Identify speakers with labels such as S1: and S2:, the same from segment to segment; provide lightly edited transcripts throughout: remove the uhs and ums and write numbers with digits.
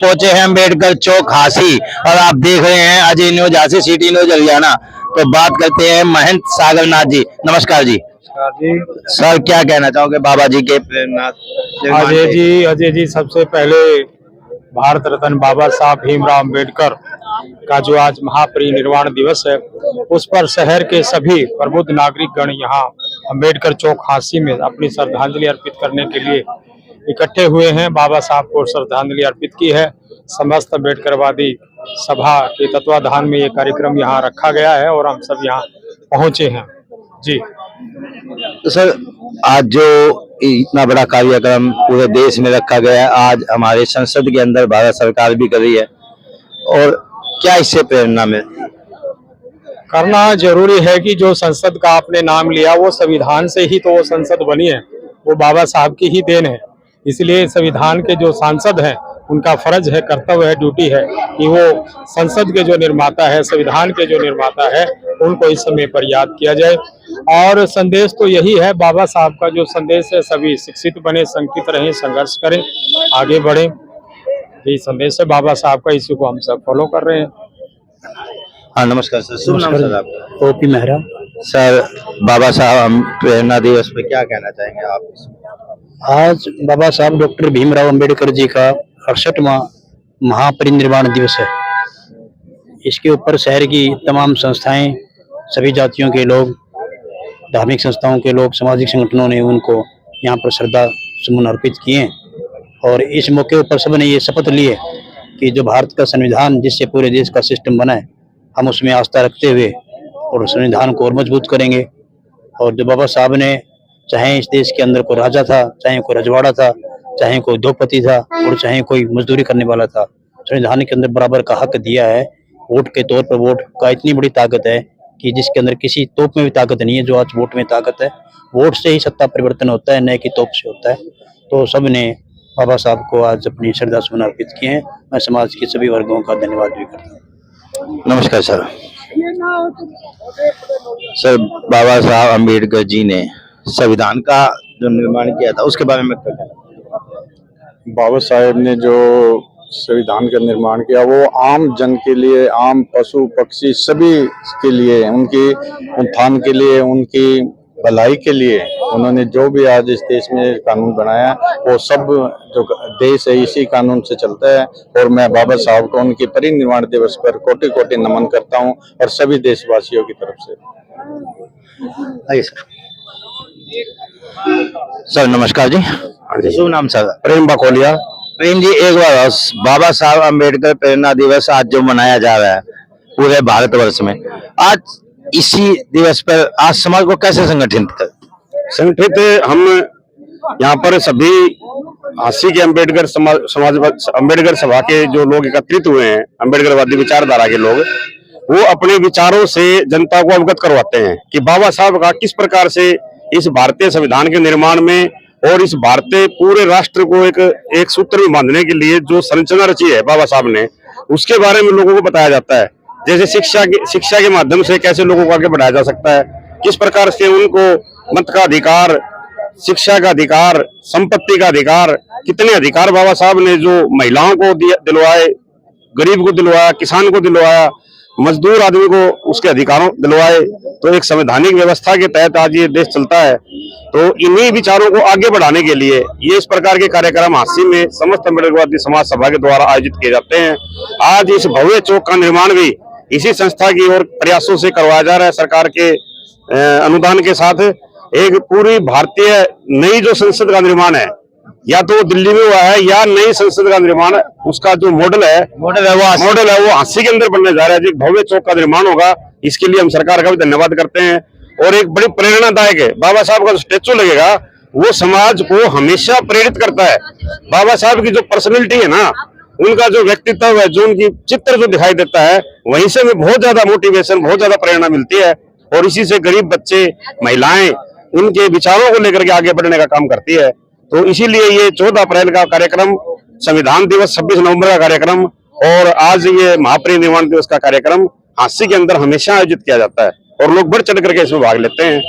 S1: पहुंचे हैं अम्बेडकर चौक हासी और आप देख रहे हैं Ajay news Hansi city news Haryana. तो बात करते हैं महंत सागर नाथ जी। नमस्कार जी।
S2: जी
S1: सर क्या कहना चाहोगे बाबा जी के प्रेरणा
S2: अजय जी सबसे पहले भारत रत्न बाबा साहब भीमराव अंबेडकर का जो आज महापरिनिर्वाण दिवस है, उस पर शहर के सभी प्रबुद्ध नागरिक गण यहाँ अंबेडकर चौक हासी में अपनी श्रद्धांजलि अर्पित करने के लिए इकट्ठे हुए हैं। बाबा साहब को श्रद्धांजलि अर्पित की है। समस्त अम्बेडकरवादी सभा के तत्वाधान में ये कार्यक्रम यहाँ रखा गया है और हम सब यहाँ पहुंचे हैं जी।
S1: तो सर आज जो इतना बड़ा कार्यक्रम पूरे देश में रखा गया है, आज हमारे संसद के अंदर भारत सरकार भी कर रही है, और क्या इससे प्रेरणा मिलती है?
S2: करना जरूरी है कि जो संसद का आपने नाम लिया वो संविधान से ही तो वो संसद बनी है, वो बाबा साहब की ही देन है। इसलिए संविधान के जो सांसद हैं उनका फर्ज है, कर्तव्य है, ड्यूटी है कि वो संसद के जो निर्माता है, संविधान के जो निर्माता है, उनको इस समय पर याद किया जाए। और संदेश तो यही है, बाबा साहब का जो संदेश है, सभी शिक्षित बने, संकित रहें, संघर्ष करें, आगे बढ़ें, यही संदेश है बाबा साहब का। इसी को हम सब फॉलो कर रहे हैं।
S1: हाँ नमस्कार सर। शुभ नाम सर आपका?
S3: ओपी मेहरा।
S1: सर बाबा साहब हम प्रेरणा दिवस पे क्या कहना चाहेंगे आप?
S3: आज बाबा साहब डॉक्टर भीमराव अंबेडकर जी का 68वां महापरिनिर्वाण दिवस है। इसके ऊपर शहर की तमाम संस्थाएं, सभी जातियों के लोग, धार्मिक संस्थाओं के लोग, सामाजिक संगठनों ने उनको यहाँ पर श्रद्धा सुमन अर्पित किए। और इस मौके पर सबने ये शपथ ली है कि जो भारत का संविधान जिससे पूरे देश का सिस्टम बना है, हम उसमें आस्था रखते हुए और संविधान को और मजबूत करेंगे। और जो बाबा साहब ने, चाहे इस देश के अंदर कोई राजा था, चाहे कोई रजवाड़ा था, चाहे कोई उद्योगपति था और चाहे कोई मजदूरी करने वाला था, संविधान के अंदर बराबर का हक दिया है। वोट के तौर पर वोट का इतनी बड़ी ताकत है कि जिसके अंदर किसी तोप में भी ताकत नहीं है, जो आज वोट में ताकत है। वोट से ही सत्ता परिवर्तन होता है, न कि तोप से होता है। तो सब ने बाबा साहब को आज अपनी श्रद्धा सुमन अर्पित किए हैं। मैं समाज के सभी वर्गों का धन्यवाद भी करता हूँ।
S1: नमस्कार सर। सर बाबा साहब अम्बेडकर जी ने संविधान का जो निर्माण किया था उसके बारे में क्या कहना?
S4: बाबा साहेब ने जो संविधान का निर्माण किया वो आम जन के लिए, आम पशु पक्षी सभी के लिए, उनकी उत्थान के लिए, उनकी भलाई के लिए उन्होंने जो भी आज इस देश में कानून बनाया, वो सब जो देश है इसी कानून से चलता है। और मैं बाबा साहब को उनके परिनिर्वाण दिवस पर कोटि कोटि नमन करता हूं और सभी देशवासियों की तरफ से।
S1: आइए सर। सर नमस्कार जी। शुभ नाम सर?
S5: प्रेम बकोलिया।
S1: प्रेम जी, एक बार बाबा साहब अम्बेडकर प्रेरणा दिवस आज जो मनाया जा रहा है पूरे भारतवर्ष में, आज इसी दिवस पर आज समाज को कैसे संगठित
S5: हम यहाँ पर सभी हासी के अम्बेडकर समाज अम्बेडकर सभा के जो लोग एकत्रित हुए हैं, अम्बेडकरवादी विचारधारा के लोग, वो अपने विचारों से जनता को अवगत करवाते हैं कि बाबा साहब का किस प्रकार से इस भारतीय संविधान के निर्माण में और इस भारतीय पूरे राष्ट्र को एक सूत्र में बांधने के लिए जो संरचना रची है बाबा साहब ने, उसके बारे में लोगों को बताया जाता है। जैसे शिक्षा के माध्यम से कैसे लोगों को आगे बढ़ाया जा सकता है, किस प्रकार से उनको मत का अधिकार, शिक्षा का अधिकार, संपत्ति का अधिकार, कितने अधिकार बाबा साहब ने जो महिलाओं को दिलवाए, गरीब को दिलवाया, किसान को दिलवाया, मजदूर आदमी को उसके अधिकारों दिलवाए। तो एक संवैधानिक व्यवस्था के तहत आज ये देश चलता है। तो इन्हीं विचारों को आगे बढ़ाने के लिए ये इस प्रकार के कार्यक्रम हासी में समस्त अम्बेडकरवादी समाज सभा के द्वारा आयोजित किए जाते हैं। आज इस भव्य चौक का निर्माण भी इसी संस्था की ओर प्रयासों से करवाया जा रहा है। सरकार के अनुदान के साथ एक पूरी भारतीय नई जो संसद का निर्माण है, या तो दिल्ली में हुआ है या नई संसद का निर्माण, उसका जो मॉडल है वो हासी के अंदर बनने जा रहा है। जो भव्य चौक का निर्माण होगा, इसके लिए हम सरकार का भी धन्यवाद करते हैं। और एक बड़ी प्रेरणादायक है, बाबा साहब का जो स्टेचू लगेगा वो समाज को हमेशा प्रेरित करता है। बाबा साहब की जो पर्सनैलिटी है ना, उनका जो व्यक्तित्व है, जो उनकी चित्र जो दिखाई देता है, वहीं से हमें बहुत ज्यादा मोटिवेशन, बहुत ज्यादा प्रेरणा मिलती है। और इसी से गरीब बच्चे, महिलाएं उनके विचारों को लेकर के आगे बढ़ने का काम करती है। तो इसीलिए ये 14 अप्रैल का कार्यक्रम, संविधान दिवस 26 नवंबर का कार्यक्रम और आज ये महापरिनिर्वाण दिवस का कार्यक्रम हासी के अंदर हमेशा आयोजित किया जाता है और लोग बढ़ चढ़ करके इसमें भाग लेते हैं।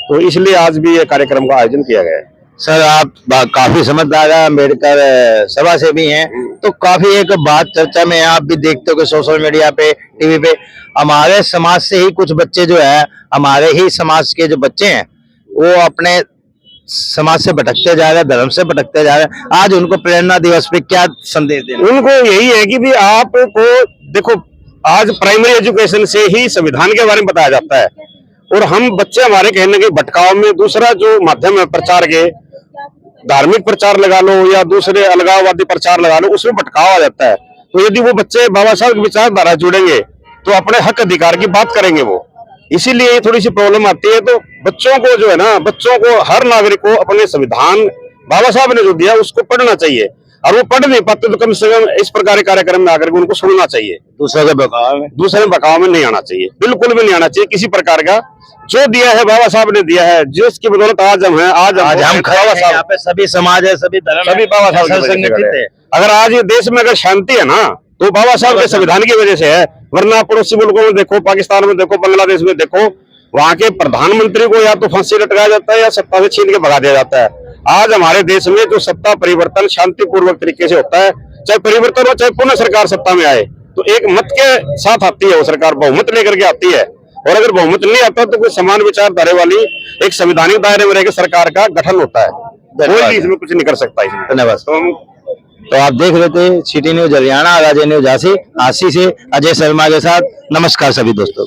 S5: तो इसलिए आज भी ये कार्यक्रम का आयोजन किया गया है।
S1: सर आप काफी समझदार हैं, अम्बेडकर सभा से भी हैं, तो काफी एक बात चर्चा में आप भी देखते हो कि सोशल मीडिया पे, टीवी पे, हमारे समाज से ही कुछ बच्चे जो है, हमारे ही समाज के जो बच्चे हैं, वो अपने समाज से भटकते जा रहे हैं, धर्म से भटकते जा रहे हैं। आज उनको प्रेरणा दिवस पे क्या संदेश देना?
S5: उनको यही है कि भी आपको देखो, आज प्राइमरी एजुकेशन से ही संविधान के बारे में बताया जाता है, और हम बच्चे हमारे कहने के भटकाव में दूसरा जो माध्यम है प्रचार के, धार्मिक प्रचार लगा लो या दूसरे अलगाववादी प्रचार लगा लो, उसमें भटकाव आ जाता है। तो यदि वो बच्चे बाबा साहब की विचारधारा जुड़ेंगे तो अपने हक अधिकार की बात करेंगे वो, इसीलिए थोड़ी सी प्रॉब्लम आती है। तो बच्चों को जो है ना, बच्चों को, हर नागरिक को अपने संविधान बाबा साहब ने जो दिया उसको पढ़ना चाहिए, और वो पढ़ नहीं पाते तो कम से कम इस प्रकार के कार्यक्रम में आकर के उनको सुनना चाहिए।
S1: दूसरों के बहकाव में
S5: नहीं आना चाहिए, बिल्कुल भी नहीं आना चाहिए किसी प्रकार का। जो दिया है बाबा साहब ने दिया है, जिसकी बदौलत आज हम हैं, आज
S1: हम खड़े हैं यहाँ पे, सभी समाज है, सभी धर्म
S5: सभी बाबा साहब की वजह से
S1: संगठित
S5: खड़े
S1: है।
S5: हैं। अगर आज ये देश में अगर शांति है ना, तो बाबा साहब के संविधान की वजह से है। वरना पड़ोसी मुल्कों में देखो, पाकिस्तान में देखो, बांग्लादेश में देखो, वहां के प्रधानमंत्री को या तो फांसी लटकाया जाता है या सत्ता से छीन के भगा दिया जाता है। आज हमारे देश में जो सत्ता परिवर्तन शांतिपूर्वक तरीके से होता है, चाहे परिवर्तन हो चाहे पुनः सरकार सत्ता में आए, तो एक मत के साथ आती है वो सरकार, बहुमत लेकर के आती है। और अगर बहुमत नहीं आता तो कोई समान विचारधारा वाली एक संवैधानिक दायरे में रहकर सरकार का गठन होता है, कोई भी इसमें कुछ नहीं कर सकता। इसमें
S1: धन्यवाद। तो आप देख रहे थे सिटी न्यूज हरियाणा, राजे न्यूज झांसी से अजय शर्मा के साथ। नमस्कार सभी दोस्तों।